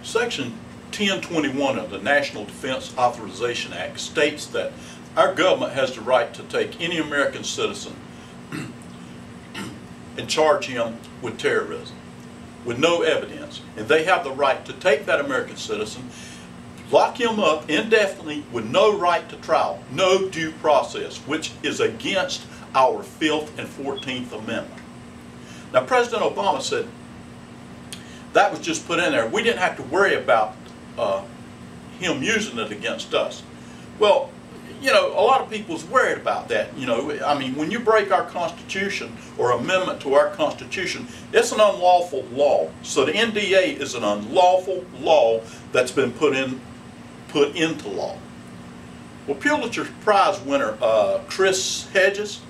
Section 1021 of the National Defense Authorization Act states that our government has the right to take any American citizen and charge him with terrorism with no evidence. And they have the right to take that American citizen, lock him up indefinitely with no right to trial, no due process, which is against our 5th and 14th Amendment. Now, President Obama said that was just put in there. We didn't have to worry about him using it against us. Well, you know, a lot of people's worried about that. You know, I mean, when you break our Constitution or amendment to our Constitution, it's an unlawful law. So the NDAA is an unlawful law that's been put into law. Well, Pulitzer Prize winner Chris Hedges,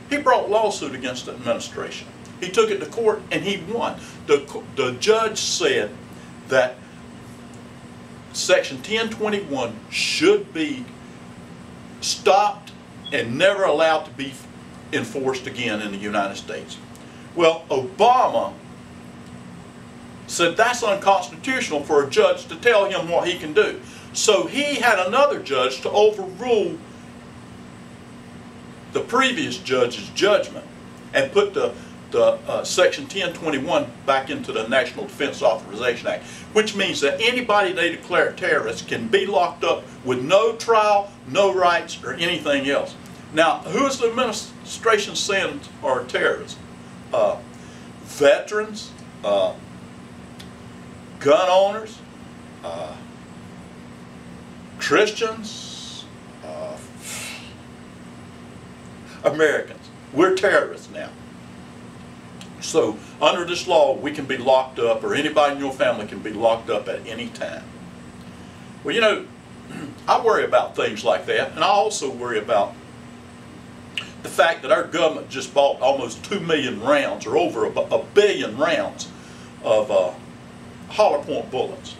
he brought a lawsuit against the administration. He took it to court and he won. The judge said that Section 1021 should be stopped and never allowed to be enforced again in the United States. Well, Obama said that's unconstitutional for a judge to tell him what he can do. So he had another judge to overrule the previous judge's judgment and put the Section 1021 back into the National Defense Authorization Act, which means that anybody they declare terrorist can be locked up with no trial, no rights, or anything else. Now, who is the administration saying are terrorists? Veterans, gun owners, Christians, Americans. We're terrorists now. So under this law, we can be locked up, or anybody in your family can be locked up at any time. Well, you know, I worry about things like that, and I also worry about the fact that our government just bought almost 2 million rounds, or over a billion rounds of hollow point bullets.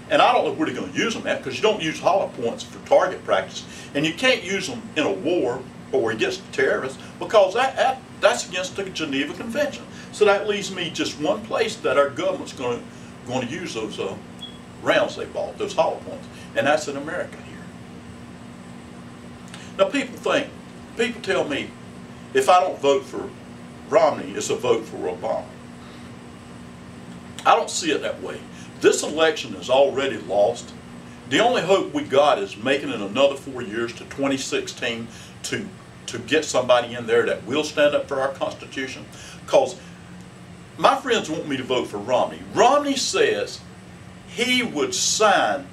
And I don't know where they're going to use them at, because you don't use hollow points for target practice, and you can't use them in a war or against terrorists, because that's against the Geneva Convention. So that leaves me just one place that our government's going to use those rounds they bought, those hollow points, and that's in America here. Now people tell me, if I don't vote for Romney, it's a vote for Obama. I don't see it that way. This election is already lost. The only hope we got is making it another 4 years to 2016 to get somebody in there that will stand up for our Constitution. Because my friends want me to vote for Romney. Romney says he would sign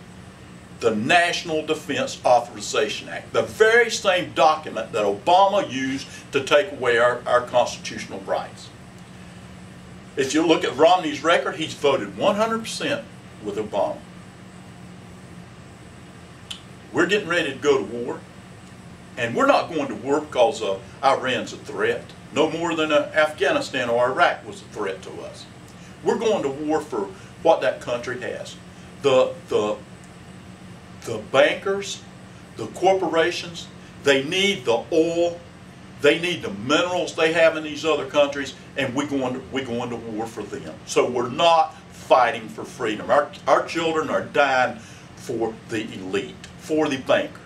the National Defense Authorization Act, the very same document that Obama used to take away our constitutional rights. If you look at Romney's record, he's voted 100% with Obama. We're getting ready to go to war. And we're not going to war because Iran's a threat, no more than Afghanistan or Iraq was a threat to us. We're going to war for what that country has. The bankers, the corporations, they need the oil, they need the minerals they have in these other countries, and we're going to war for them. So we're not fighting for freedom. Our children are dying for the elite, for the bankers.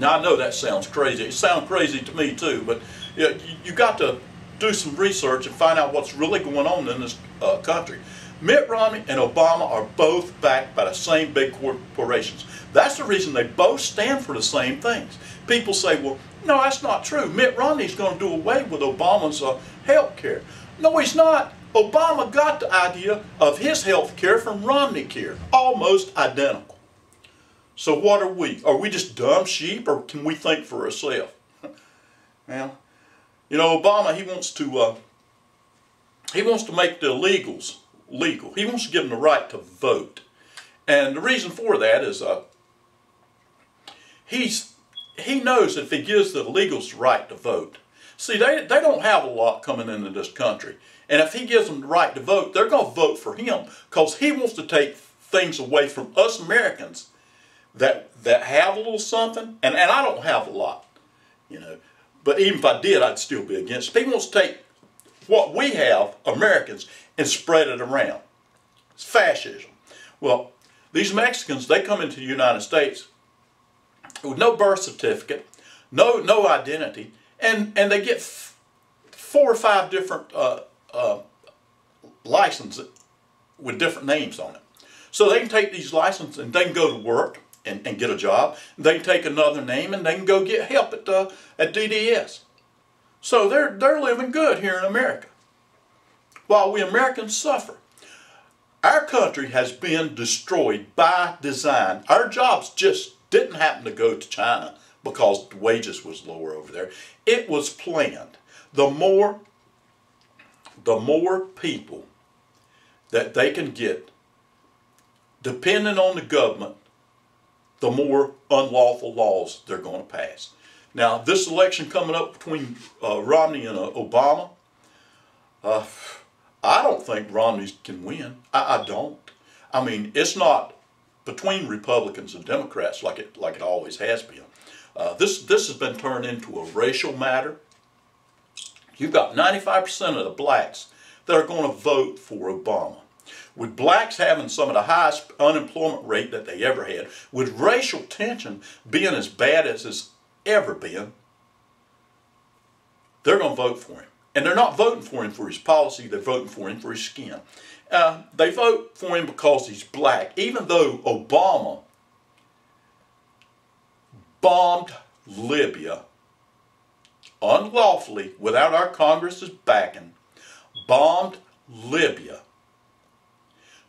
Now, I know that sounds crazy. It sounds crazy to me too, but you got to do some research and find out what's really going on in this country. Mitt Romney and Obama are both backed by the same big corporations. That's the reason they both stand for the same things. People say, well, no, that's not true. Mitt Romney's going to do away with Obama's health care. No, he's not. Obama got the idea of his health care from Romney Care, almost identical. So what are we? Are we just dumb sheep, or can we think for ourselves? Well, you know, Obama, he wants to make the illegals legal. He wants to give them the right to vote. And the reason for that is he knows if he gives the illegals the right to vote. See, they don't have a lot coming into this country. And if he gives them the right to vote, they're going to vote for him, because he wants to take things away from us Americans that have a little something, and I don't have a lot, you know, but even if I did, I'd still be against it. He wants to take what we have, Americans, and spread it around. It's fascism. Well, these Mexicans, they come into the United States with no birth certificate, no identity, and they get 4 or 5 different licenses with different names on it. So they can take these licenses and they can go to work and get a job. They can take another name and they can go get help at DDS. So they're living good here in America, while we Americans suffer. Our country has been destroyed by design. Our jobs just didn't happen to go to China because the wages was lower over there. It was planned. The more people that they can get, depending on the government, the more unlawful laws they're going to pass. Now, this election coming up between Romney and Obama, I don't think Romney can win. I don't. I mean, it's not between Republicans and Democrats like it always has been. This has been turned into a racial matter. You've got 95% of the blacks that are going to vote for Obama. With blacks having some of the highest unemployment rate that they ever had, with racial tension being as bad as it's ever been, they're going to vote for him. And they're not voting for him for his policy, they're voting for him for his skin. They vote for him because he's black, even though Obama bombed Libya unlawfully, without our Congress's backing, bombed Libya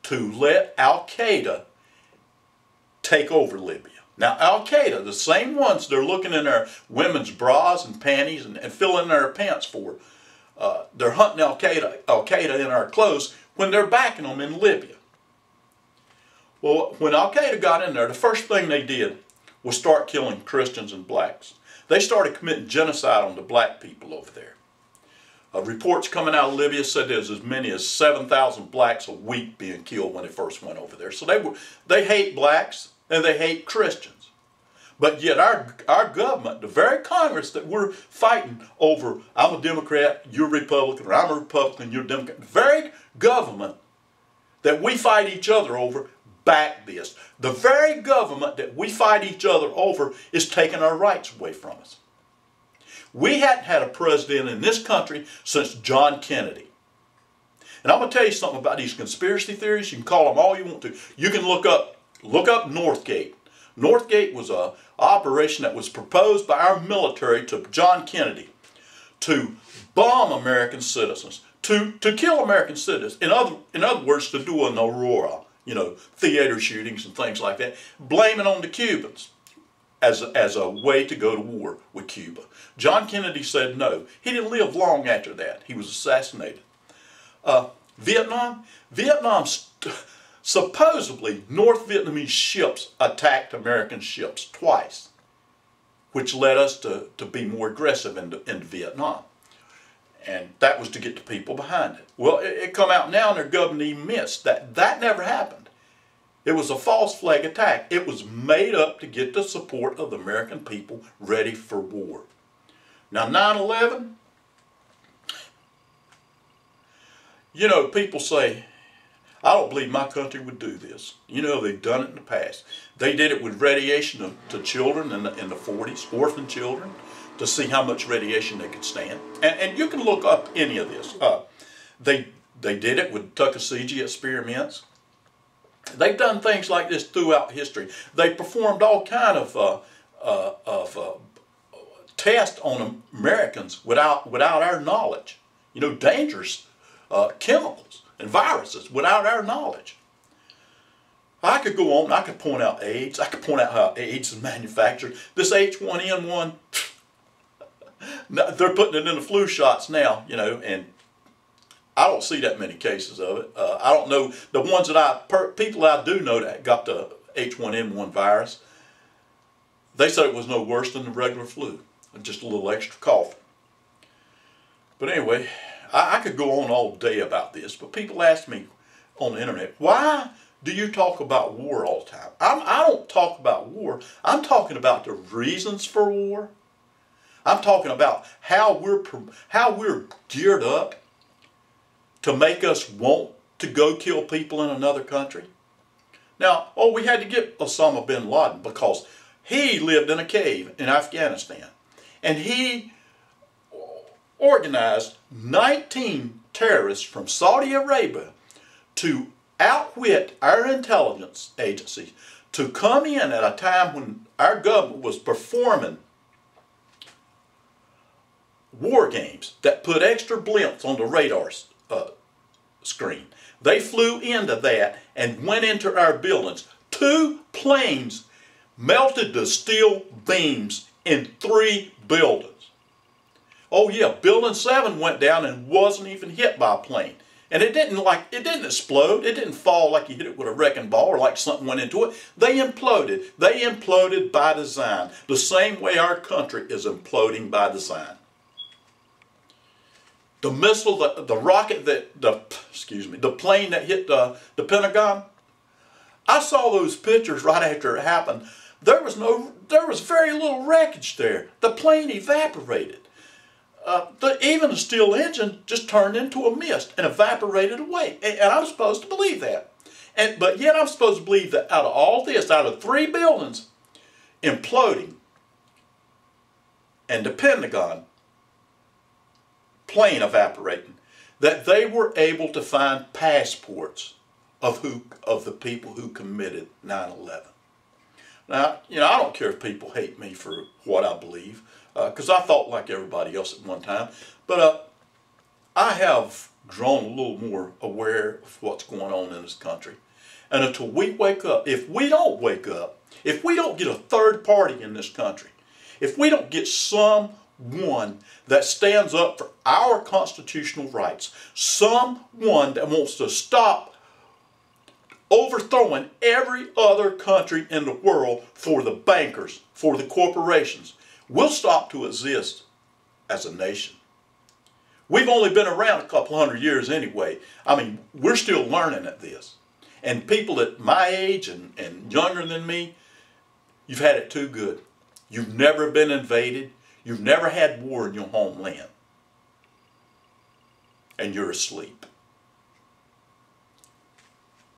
to let Al-Qaeda take over Libya. Now, Al-Qaeda, the same ones they're looking in their women's bras and panties and filling their pants for, they're hunting Al-Qaeda in our clothes when they're backing them in Libya. Well, when Al-Qaeda got in there, the first thing they did was start killing Christians and blacks. They started committing genocide on the black people over there. Reports coming out of Libya said there's as many as 7,000 blacks a week being killed when they first went over there. So they hate blacks and they hate Christians. But yet our government, the very Congress that we're fighting over, I'm a Democrat, you're Republican, or I'm a Republican, you're a Democrat, the very government that we fight each other over back this. The very government that we fight each other over is taking our rights away from us. We hadn't had a president in this country since John Kennedy. And I'm going to tell you something about these conspiracy theories. You can call them all you want to. You can look up Northgate. Northgate was an operation that was proposed by our military to John Kennedy to bomb American citizens, to kill American citizens. In other words, to do an Aurora, theater shootings and things like that, blaming on the Cubans as a way to go to war with Cuba. John Kennedy said no. He didn't live long after that. He was assassinated. Vietnam, supposedly North Vietnamese ships attacked American ships twice, which led us to be more aggressive in Vietnam. And that was to get the people behind it. Well, it come out now and their government admits that never happened. It was a false flag attack. It was made up to get the support of the American people ready for war. Now 9/11, people say, I don't believe my country would do this. They've done it in the past. They did it with radiation to children in the 40s, orphan children, to see how much radiation they could stand. And you can look up any of this. They did it with Tuckasegee experiments. They've done things like this throughout history. They performed all kind of tests on Americans without our knowledge. Dangerous chemicals and viruses without our knowledge. I could go on. I could point out AIDS. I could point out how AIDS is manufactured. This H1N1, they're putting it in the flu shots now, and I don't see that many cases of it. I don't know the ones that people I do know that got the H1N1 virus. They said it was no worse than the regular flu, just a little extra coughing. But anyway, I could go on all day about this, but people ask me on the internet, why do you talk about war all the time? I don't talk about war. I'm talking about the reasons for war. I'm talking about how we're geared up to make us want to go kill people in another country? Now, we had to get Osama bin Laden because he lived in a cave in Afghanistan. And he organized 19 terrorists from Saudi Arabia to outwit our intelligence agencies, to come in at a time when our government was performing war games that put extra blimps on the radar screen. They flew into that and went into our buildings. 2 planes melted the steel beams in 3 buildings. Oh yeah, Building 7 went down and wasn't even hit by a plane. And it didn't explode. It didn't fall like you hit it with a wrecking ball or like something went into it. They imploded. They imploded by design. The same way our country is imploding by design. The missile, the rocket the plane that hit the Pentagon, I saw those pictures right after it happened. There was very little wreckage there. The plane evaporated. Even the steel engine just turned into a mist and evaporated away. And I'm supposed to believe that. But yet I'm supposed to believe that out of all this, out of 3 buildings imploding and the Pentagon plane evaporating, that they were able to find passports of the people who committed 9/11. Now, I don't care if people hate me for what I believe, because I thought like everybody else at one time, but I have grown a little more aware of what's going on in this country. And until we wake up, if we don't wake up, if we don't get a third party in this country, if we don't get someone that stands up for our constitutional rights, someone that wants to stop overthrowing every other country in the world for the bankers, for the corporations, we'll stop to exist as a nation. We've only been around a couple hundred years anyway. I mean, we're still learning at this. And people at my age and younger than me, you've had it too good. You've never been invaded. You've never had war in your homeland. And you're asleep.